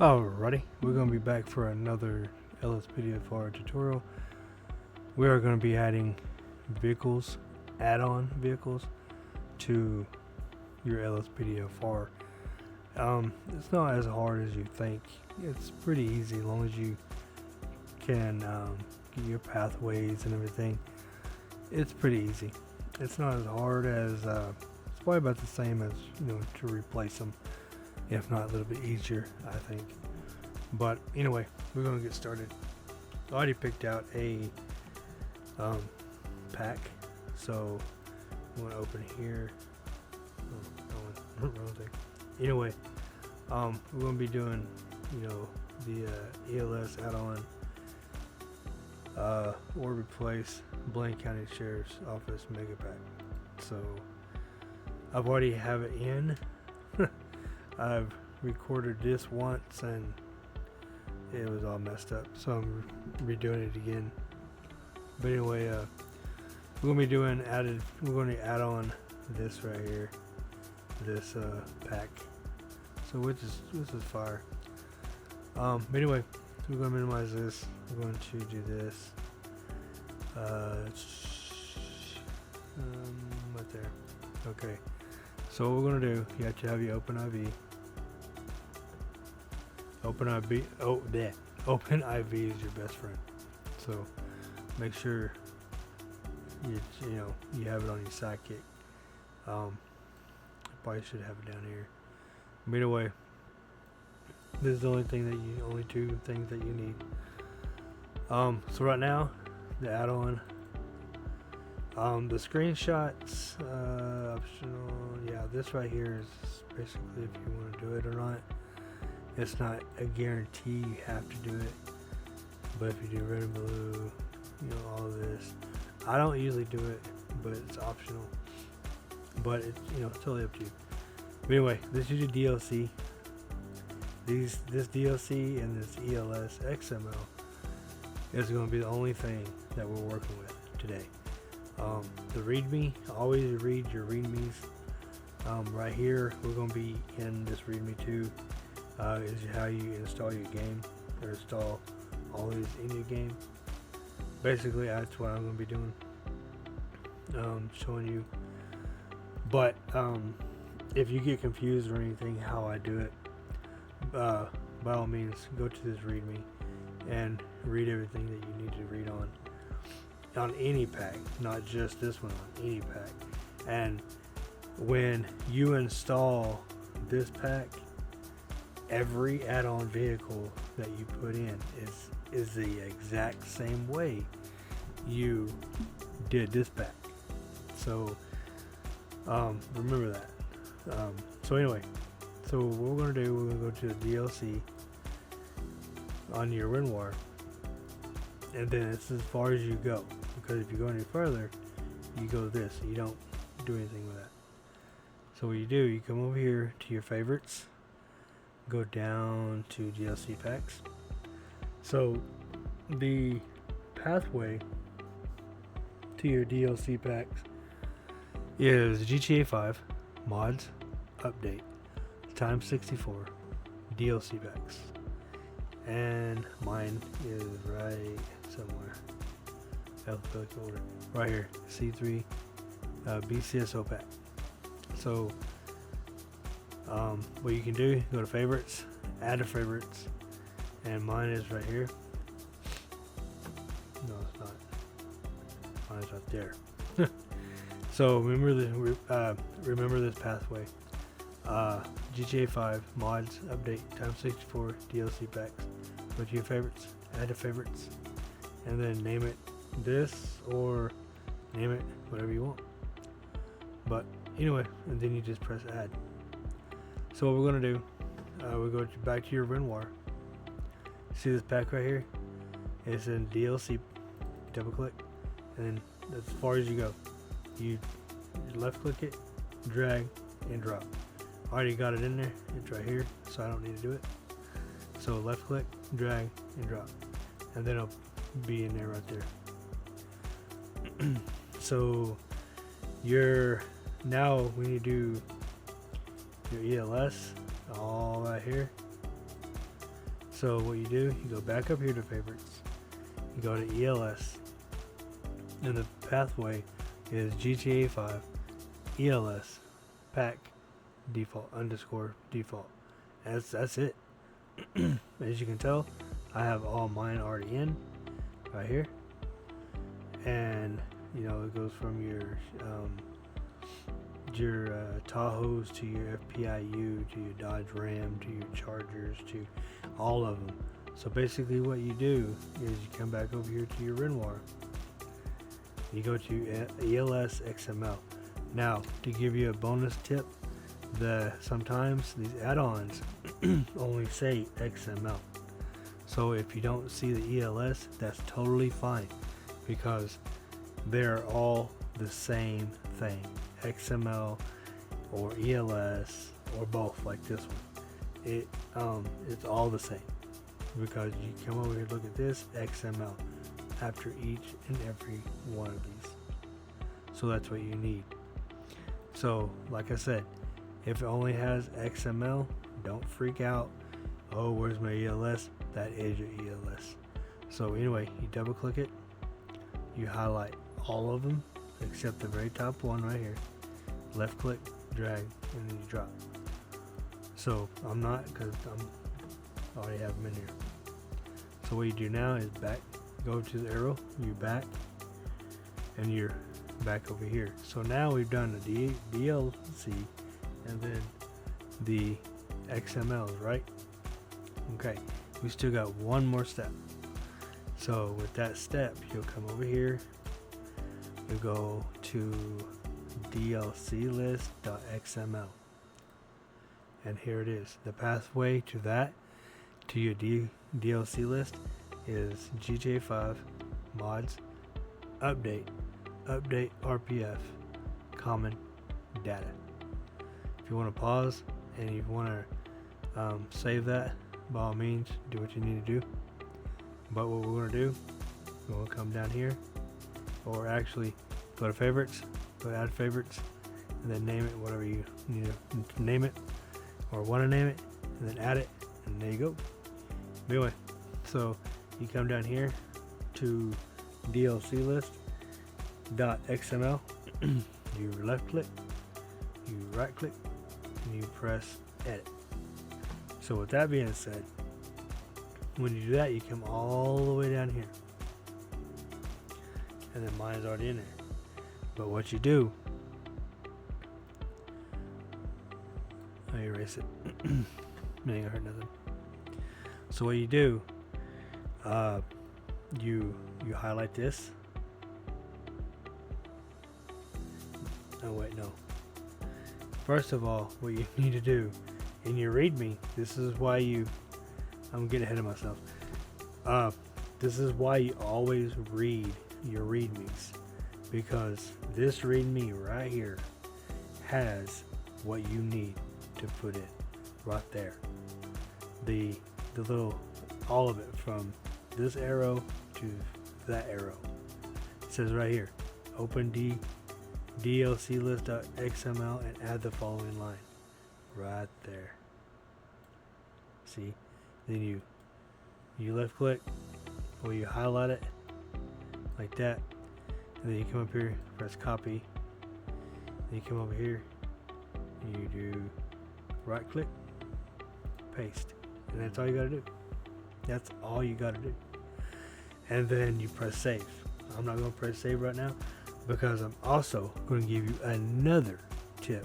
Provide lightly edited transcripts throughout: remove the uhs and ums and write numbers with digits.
Alrighty, we're going to be back for another LSPDFR tutorial. We are going to be adding vehicles, add-on vehicles to your LSPDFR. It's not as hard as you think. It's pretty easy as long as you can get your pathways and everything. It's pretty easy. It's not as hard as, it's probably about the same as, to replace them. If not, a little bit easier, I think. But anyway, we're going to get started. I already picked out a pack, so I'm going to open here. Wrong thing. Anyway, we're going to be doing, the ELS add-on or replace Blaine County Sheriff's Office Mega Pack. So I've already have it in. I've recorded this once and it was all messed up, so I'm redoing it again. But anyway, we're gonna be doing we're going to add on this right here, this pack. So which is fire. But anyway, we're gonna minimize this. We're going to do this. Right there. Okay. So what we're going to do, you have to have your OpenIV. OpenIV is your best friend. So make sure you have it on your sidekick. Probably should have it down here. But anyway, this is the only two things that you need. So right now, the add-on. The screenshots, optional. Yeah, this right here is basically if you want to do it or not. It's not a guarantee you have to do it, but if you do red and blue, all of this. I don't usually do it, but it's optional. But it's totally up to you. But anyway, this is your DLC. This DLC and this ELS XML is going to be the only thing that we're working with today. The README, always read your READMEs. Right here, we're going to be in this README too. Is how you install your game or install all these in your game. Basically, that's what I'm going to be doing. Showing you. But if you get confused or anything how I do it, by all means, go to this README and read everything that you need to read on any pack, not just this one, on any pack. And when you install this pack, every add-on vehicle that you put in is the exact same way you did this pack. So remember that. So anyway, so what we're going to do, we're going to go to the DLC on your WinRAR, and then it's as far as you go, because if you go any further, you go this. You don't do anything with that. So what you do, you come over here to your favorites, go down to DLC packs. So the pathway to your DLC packs is GTA 5 mods update times 64 DLC packs, and mine is right somewhere, alphabetical order, right here, C3 BCSO pack. So what you can do, go to favorites, add to favorites, and mine is right here. No, it's not. Mine's right there. So remember this pathway. GTA 5 mods update times 64 DLC packs. Go to your favorites, add to favorites, and then name it this or name it whatever you want. But anyway, and then you just press add. So what we're going to do, we go back to your WinRAR. See this pack right here? It's in DLC. Double click, and as far as you go, you left click it, drag, and drop. I already got it in there. It's right here, so I don't need to do it. So left click, drag, and drop, and then it'll be in there right there. So now we need to do your ELS all right here. So what you do, you go back up here to favorites, you go to ELS, and the pathway is GTA 5 ELS pack default _ default. That's it. As you can tell, I have all mine already in right here, and you know it goes from your Tahoes to your FPIU to your Dodge Ram to your Chargers to all of them. So basically what you do is you come back over here to your Renoir, you go to ELS XML. Now, to give you a bonus tip, sometimes these add-ons only say XML. So if you don't see the ELS, that's totally fine, because they're all the same thing. XML or ELS or both, like this one. It's all the same, because you come over here, look at this XML after each and every one of these. So that's what you need. So like I said, if it only has XML, don't freak out. Oh, where's my ELS? That is your ELS. So anyway, you double click it, you highlight all of them except the very top one right here, left click, drag, and then you drop. So I'm not, because I already have them in here. So what you do now is go to the arrow, you back, and you're back over here. So now we've done the DLC and then the XMLs, right? Okay, we still got one more step. So with that step, you'll come over here, you go to dlclist.xml, and here it is. The pathway to that, to your DLC list, is GTA 5 mods update RPF common data. If you want to pause and you want to save that, by all means do what you need to do. But what we're going to do, we're going to come down here, or actually go to favorites, go to add favorites, and then name it whatever you need to name it or want to name it, and then add it, and there you go. Anyway, so you come down here to dlclist.xml, you left click, you right click, and you press edit. So with that being said, when you do that, you come all the way down here, and then mine is already in there. But what you do, I erase it. It ain't gonna hurt nothing. So what you do, you highlight this. Oh wait, no. First of all, what you need to do in your README, this is why I'm getting ahead of myself. This is why you always read your READMEs, because this README right here has what you need to put in right there. The little, all of it, from this arrow to that arrow. It says right here, open dlclist.xml and add the following line. Right there. See? Then you left click, or you highlight it like that, and then you come up here, press copy, then you come over here, and you do right click, paste, and that's all you gotta do. That's all you gotta do. And then you press save. I'm not gonna press save right now, because I'm also going to give you another tip.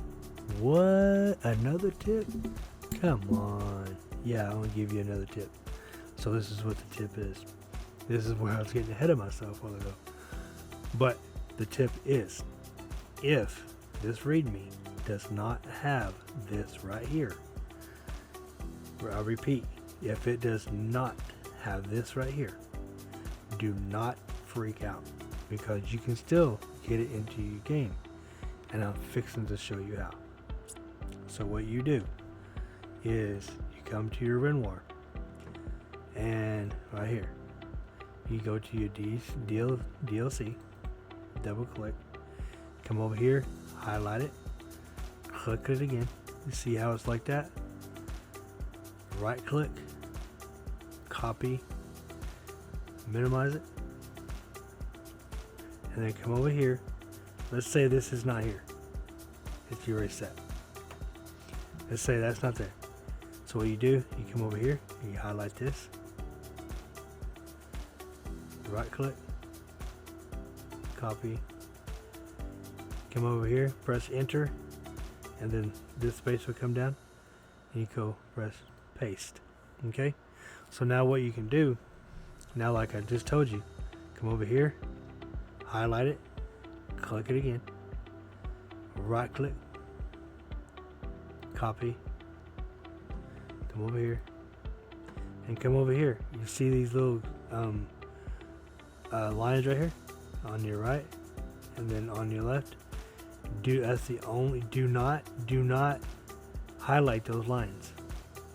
What? Another tip? Come on. Yeah, I'm going to give you another tip. So this is what the tip is. This is where I was getting ahead of myself a while ago. But the tip is, if this README does not have this right here, I'll repeat, if it does not have this right here, do not freak out, because you can still get it into your game, and I'm fixing to show you how. So what you do is you come to your Renoir, and right here you go to your DLC, double click, come over here, highlight it, click it again. You see how it's like that? Right click, copy, minimize it, and then come over here. Let's say this is not here. It's already set. Let's say that's not there. So what you do, you come over here, you highlight this, right click, copy, come over here, press enter, and then this space will come down, and you go press paste. Okay, so now what you can do, now like I just told you, come over here, highlight it, click it again, right click, copy, come over here, and come over here. You see these little lines right here on your right and then on your left. That's the only, do not highlight those lines.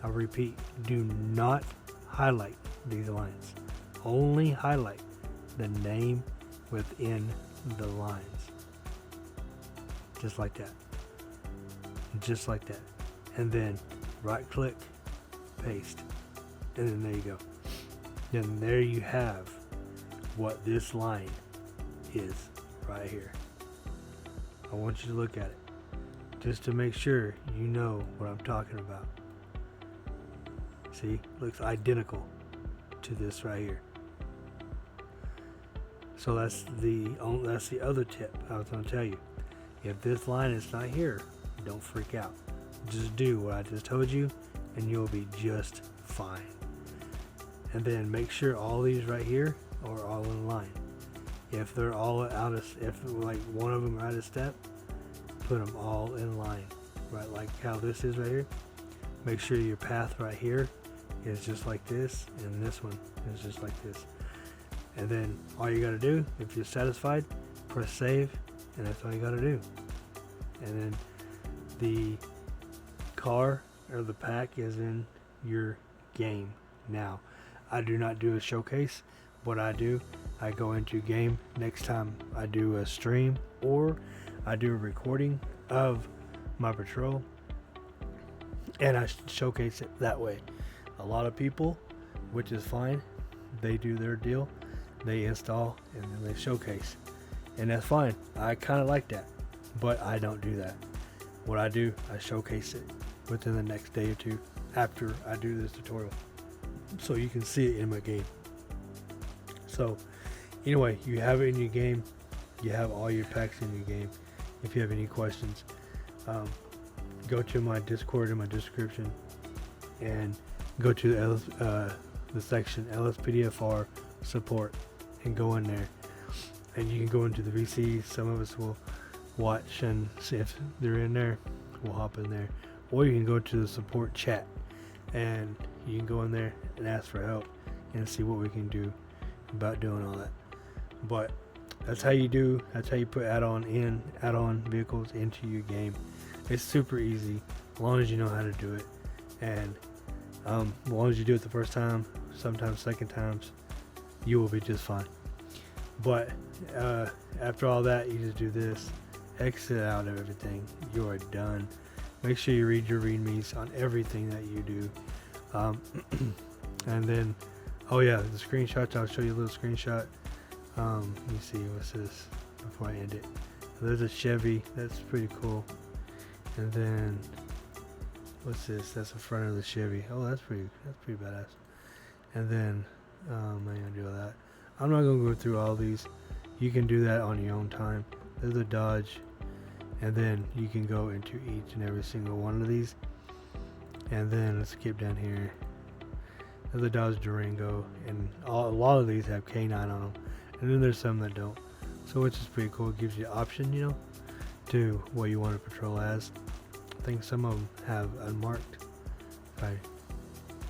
I repeat, do not highlight these lines. Only highlight the name within the lines. Just like that. Just like that. And then right click, paste. And then there you go. Then there you have what this line is right here. I want you to look at it just to make sure you know what I'm talking about. See, looks identical to this right here. So that's the other tip I was going to tell you. If this line is not here, don't freak out. Just do what I just told you and you'll be just fine. And then make sure all these right here are all in line. If they're all out of, if like one of them are out of step, put them all in line, right? Like how this is right here. Make sure your path right here is just like this, and this one is just like this. And then all you got to do, if you're satisfied, press save, and that's all you got to do. And then the car or the pack is in your game now. I do not do a showcase. What I do, I go into game next time I do a stream or I do a recording of my patrol, and I showcase it that way. A lot of people, which is fine, they do their deal, they install and then they showcase, and that's fine. I kind of like that, but I don't do that. What I do, I showcase it within the next day or two after I do this tutorial, so you can see it in my game. So anyway, you have it in your game, you have all your packs in your game. If you have any questions, go to my Discord in my description and go to the section LSPDFR support and go in there, and you can go into the VC. Some of us will watch and see if they're in there. We'll hop in there, or you can go to the support chat and you can go in there and ask for help and see what we can do about doing all that. But that's how you put add-on vehicles into your game. It's super easy as long as you know how to do it, and as long as you do it the first time, sometimes second times, you will be just fine. But after all that, you just do this, exit out of everything, you are done. Make sure you read your readmes on everything that you do, and then oh yeah, the screenshots, I'll show you a little screenshot. Let me see, what's this before I end it. There's a Chevy, that's pretty cool. And then what's this? That's the front of the Chevy. Oh, that's pretty badass. And then I'm not gonna do all that. I'm not gonna go through all these. You can do that on your own time. There's a Dodge, and then you can go into each and every single one of these. And then let's skip down here. There's a Dodge Durango, and a lot of these have K9 on them, and then there's some that don't. So which is pretty cool. It gives you an option, you know, to what you want to patrol as. I think some of them have unmarked. If I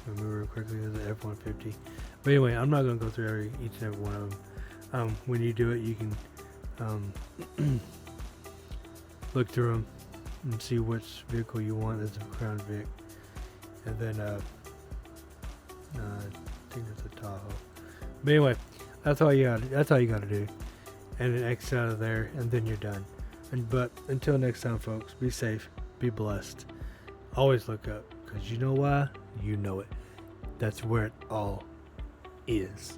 remember real quickly, there's an F-150. But anyway, I'm not going to go through each and every one of them. When you do it, you can look through them and see which vehicle you want. There's a Crown Vic, and then I think it's a Tahoe. But anyway, that's all you got to do, and then exit out of there, and then you're done. But until next time, folks, be safe, be blessed, always look up, because you know why? You know it. That's where it all is.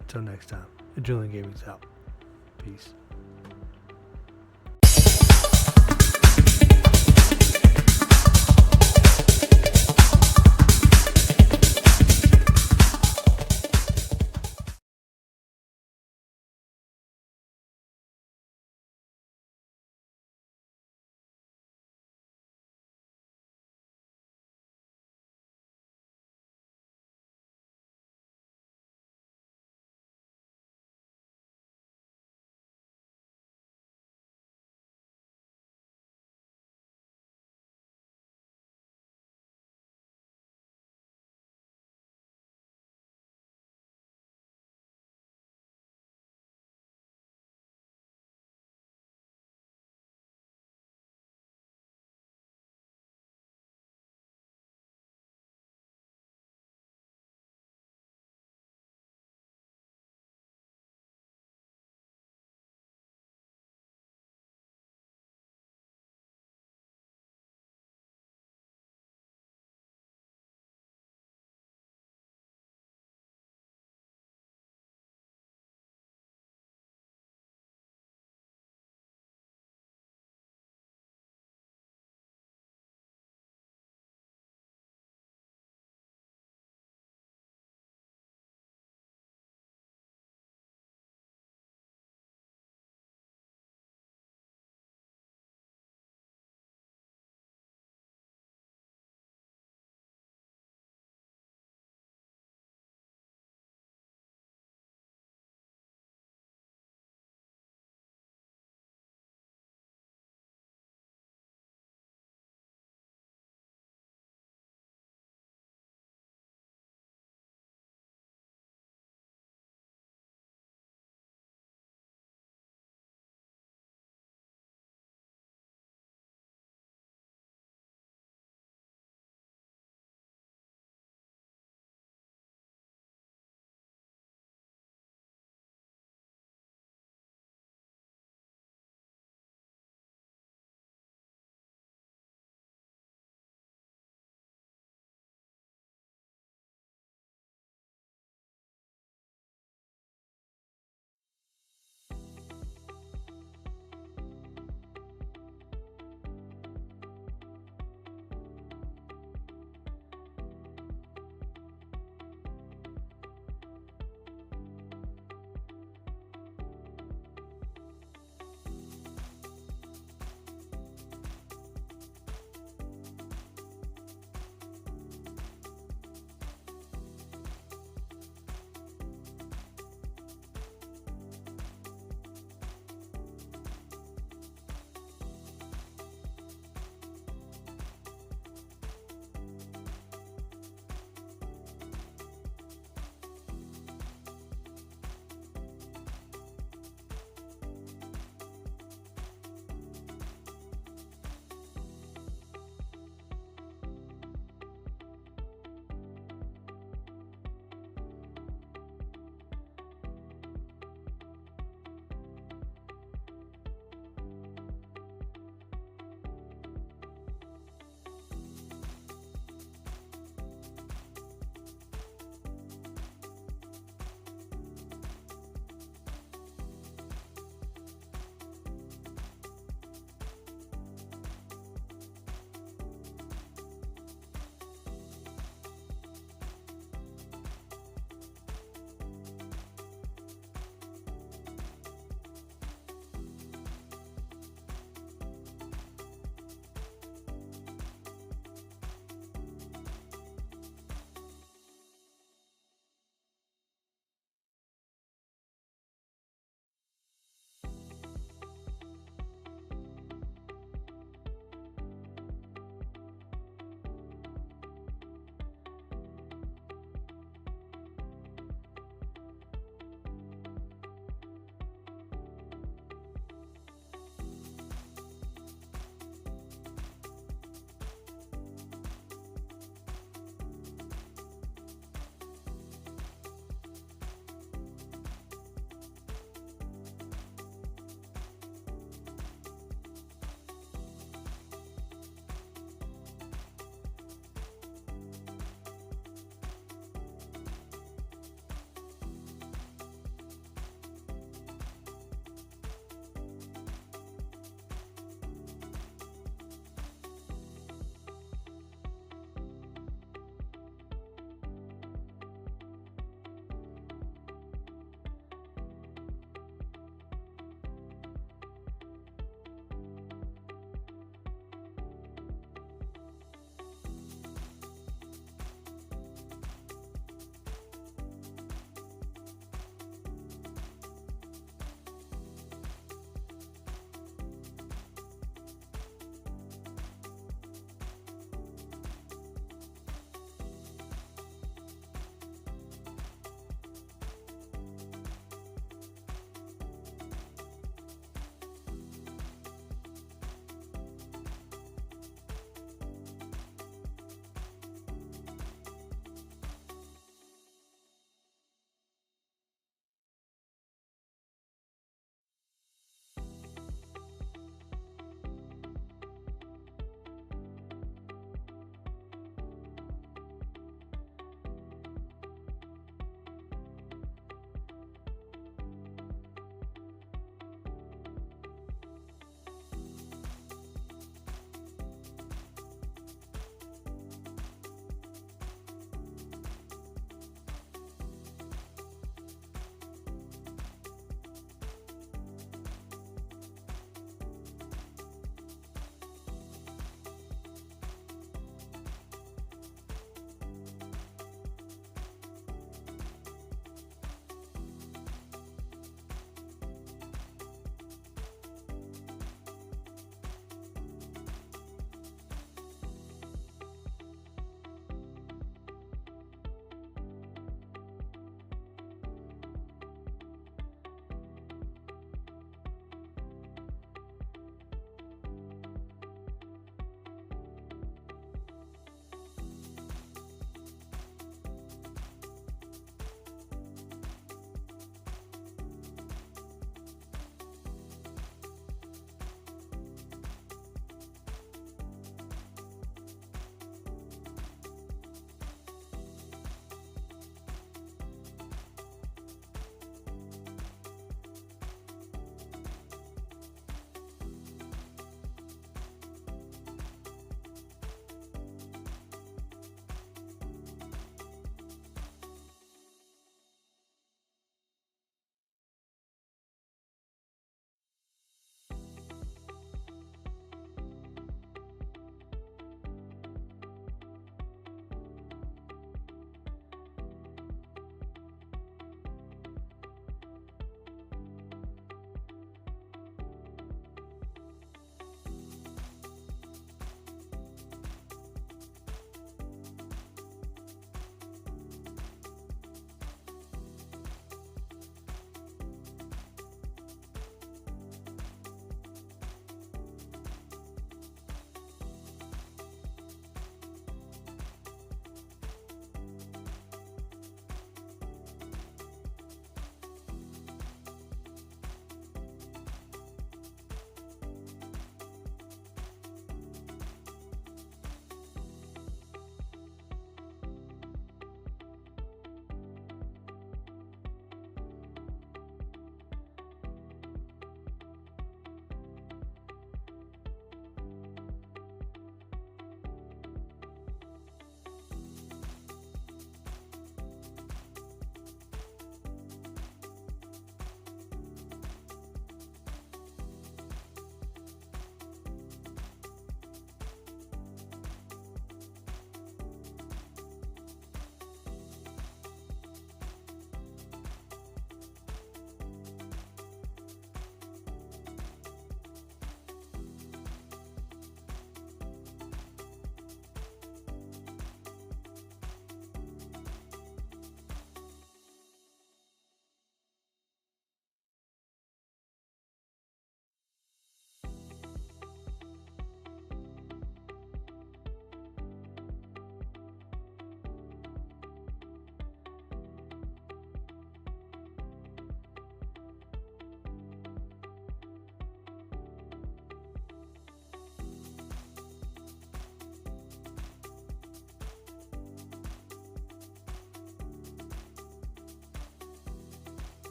Until next time, Julian Gaming's out. Peace.